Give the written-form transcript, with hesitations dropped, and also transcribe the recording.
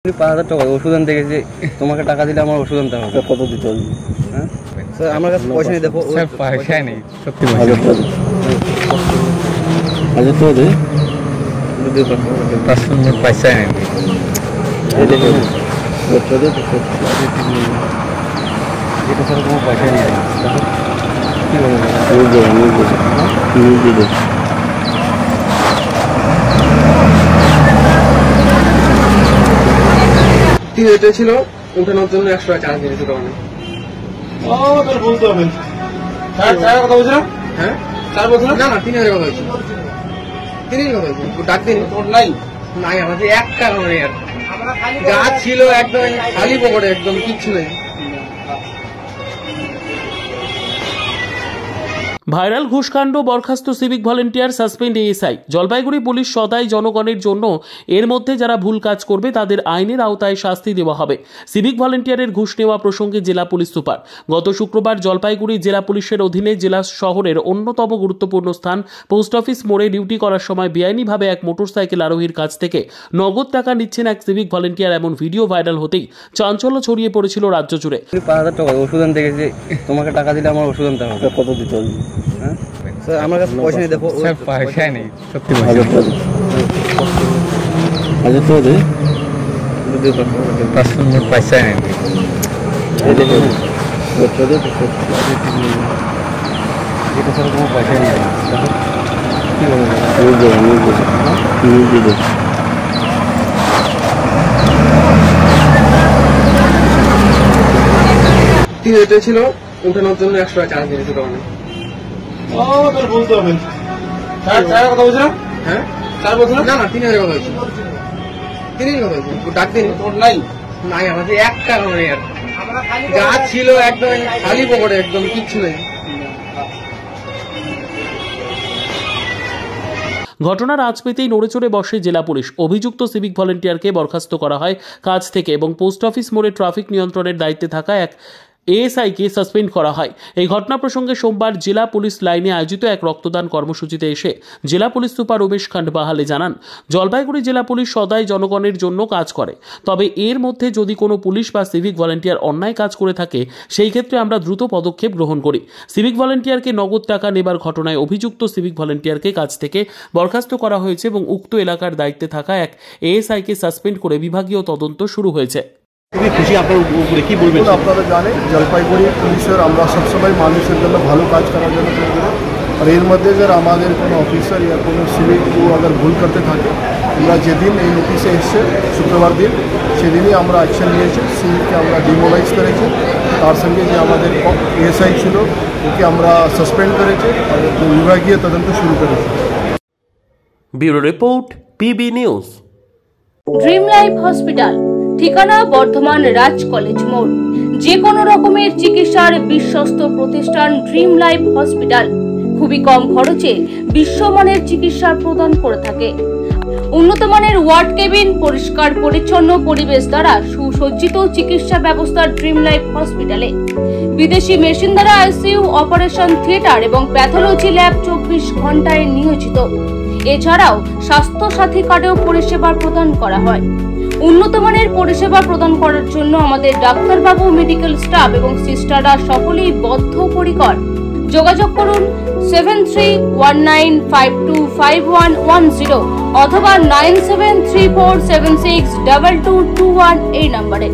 5,000 টাকা ওষুধ আনতে গেছি, তোমাকে টাকা দিলে আমার ওষুধ আনতে হবে। কত দিতে হবে? হ্যাঁ স্যার, আমার কাছে পয়সা নেই। দেখো স্যার পয়সা নেই, সত্যি হাজার টাকা দে। 500 নোট পয়সা নেই। এই দেখো কত দে? এটা স্যার কোনো পয়সা নেই। দেখো কি বলবো, নিয়ে দে। এটা ছিল উঠানোর জন্য 100 টাকা চার্জ দিয়েছে দোকানে। বলতে হবে স্যার কথা বলছিলাম। হ্যাঁ স্যার বলছিলাম না 3000 কথা বলছি। 3000 কথা বলছি। ডাক দিন তোর নাই আমাদের 1 টাকা নেই। আর গাছ ছিল একদম খালি পকেটে, একদম কিচ্ছু নেই। ভাইরাল ঘুষকাণ্ড, বরখাস্ত civic volunteer, suspend ASI. Jalpaiguri police সদাই জনগণের জন্য। এর মধ্যে যারা ভুল কাজ করবে তাদের আইনের আওতায় শাস্তি দেওয়া হবে। সিভিক ভলেন্টিয়ারের ঘুষ নেওয়া প্রসঙ্গে জেলা পুলিশ সুপার। গত শুক্রবার জলপাইগুড়ি জেলা পুলিশের অধীনে জেলা শহরের অন্যতম গুরুত্বপূর্ণ স্থান পোস্ট অফিস মোড়ে ডিউটি করার সময় বেআইনিভাবে এক মোটরসাইকেল আরোহীর কাছ থেকে নগদ টাকা নিচ্ছেন এক সিভিক ভলেন্টিয়ার, এমন ভিডিও ভাইরাল হতেই চাঞ্চল্য ছড়িয়ে পড়েছিল রাজ্য জুড়ে। 5,000 টাকা ওষুধ আনতে গেছি, তোমাকে টাকা দিলে আমার ওষুধ আনতে হবে। কত দিতে হবে? হ্যাঁ স্যার, আমার কাছে পয়সা নেই। দেখো স্যার পয়সা নেই, সত্যি হাজার টাকা দে। হাজার টাকা দে। 500 নোট পয়সা নেই। এই দেখো কত দে? এটা স্যার কোনো পয়সা নেই। দেখো কি বলবো, নিয়ে দে। এটা ছিল উঠানোর জন্য 100 টাকা চার্জ দিয়েছে দোকানে। বলতে হবে স্যার কথা বলছিলাম। হ্যাঁ স্যার বলছিলাম না 3000 কথা বলছি। 3000 কথা বলছি। ডাক দিন তোর নাই আমাদের 1 টাকা নেই। আর গাছ ছিল একদম খালি পকেটে, একদম কিচ্ছু নেই। ঘটনার আঁচ পেতেই নড়েচড়ে বসে জেলা পুলিশ। অভিযুক্ত সিভিক ভলেন্টিয়ারকে বরখাস্ত করা হয় কাজ থেকে এবং পোস্ট অফিস মোড়ে ট্রাফিক নিয়ন্ত্রণের দায়িত্বে থাকা এক এএসআইকে সাসপেন্ড করা হয়। এই ঘটনা প্রসঙ্গে সোমবার জেলা পুলিশ লাইনে আয়োজিত এক রক্তদান কর্মসূচিতে এসে জেলা পুলিশ সুপার উমেশ খান্ডবাহালে জানান, জলপাইগুড়ি জেলা পুলিশ সদাই জনগণের জন্য কাজ করে। তবে এর মধ্যে যদি কোনো পুলিশ বা সিভিক ভলেন্টিয়ার অন্যায় কাজ করে থাকে, সেই ক্ষেত্রে আমরা দ্রুত পদক্ষেপ গ্রহণ করি। সিভিক ভলেন্টিয়ারকে নগদ টাকা নেবার ঘটনায় অভিযুক্ত সিভিক ভলেন্টিয়ারকে কাজ থেকে বরখাস্ত করা হয়েছে এবং উক্ত এলাকার দায়িত্বে থাকা এক এএসআইকে সাসপেন্ড করে বিভাগীয় তদন্ত শুরু হয়েছে। খুবই খুশি। আপনার উপরে কি বলবেন? আপনারা জানেন জলপাইগুড়ি পুলিশের আমরা সবসময় মানুষের জন্য ভালো কাজ করার জন্য তৈরি করি। আর এর মধ্যে যারা আমাদের কোনো অফিসার या কোনো সিভিক अगर ভুল করতে থাকে, আমরা যেদিন এই নোটিশে এসছে শুক্রবার দিন, সেদিনই আমরা অ্যাকশন নিয়েছি। সিভিককে আমরা ডিমোলাইজ করেছি। তার সঙ্গে যে আমাদের এএসআই ছিল ওকে আমরা সাসপেন্ড করেছি আর বিভাগীয় তদন্ত শুরু করেছি। Bureau report, PB news. Dream life hospital, ঠিকানা বর্ধমান রাজ কলেজ মোড়। যে কোনো রকমের চিকিৎসার বিশ্বস্ত প্রতিষ্ঠান ড্রিম লাইফ হসপিটাল খুবই কম খরচে বিশ্বমানের চিকিৎসা প্রদান করে থাকে। উন্নত মানের ওয়ার্ড কেবিন, পরিষ্কার পরিচ্ছন্ন পরিবেশ দ্বারা সুসজ্জিত চিকিৎসা ব্যবস্থা ড্রিম লাইফ হসপিটালে। বিদেশি মেশিন দ্বারা আইসিইউ, অপারেশন থিয়েটার এবং প্যাথোলজি ল্যাব 24 ঘন্টায় নিয়োজিত। এছাড়াও স্বাস্থ্য সাথী কার্ডেও পরিষেবা প্রদান করা হয়। উন্নত মানের পরিষেবা প্রদান করার জন্য আমাদের ডাক্তারবাবু, মেডিকেল স্টাফ এবং সিস্টাররা সকলেই বদ্ধপরিকর। যোগাযোগ করুন 7319525110 অথবা 9734762221 এই নম্বরে।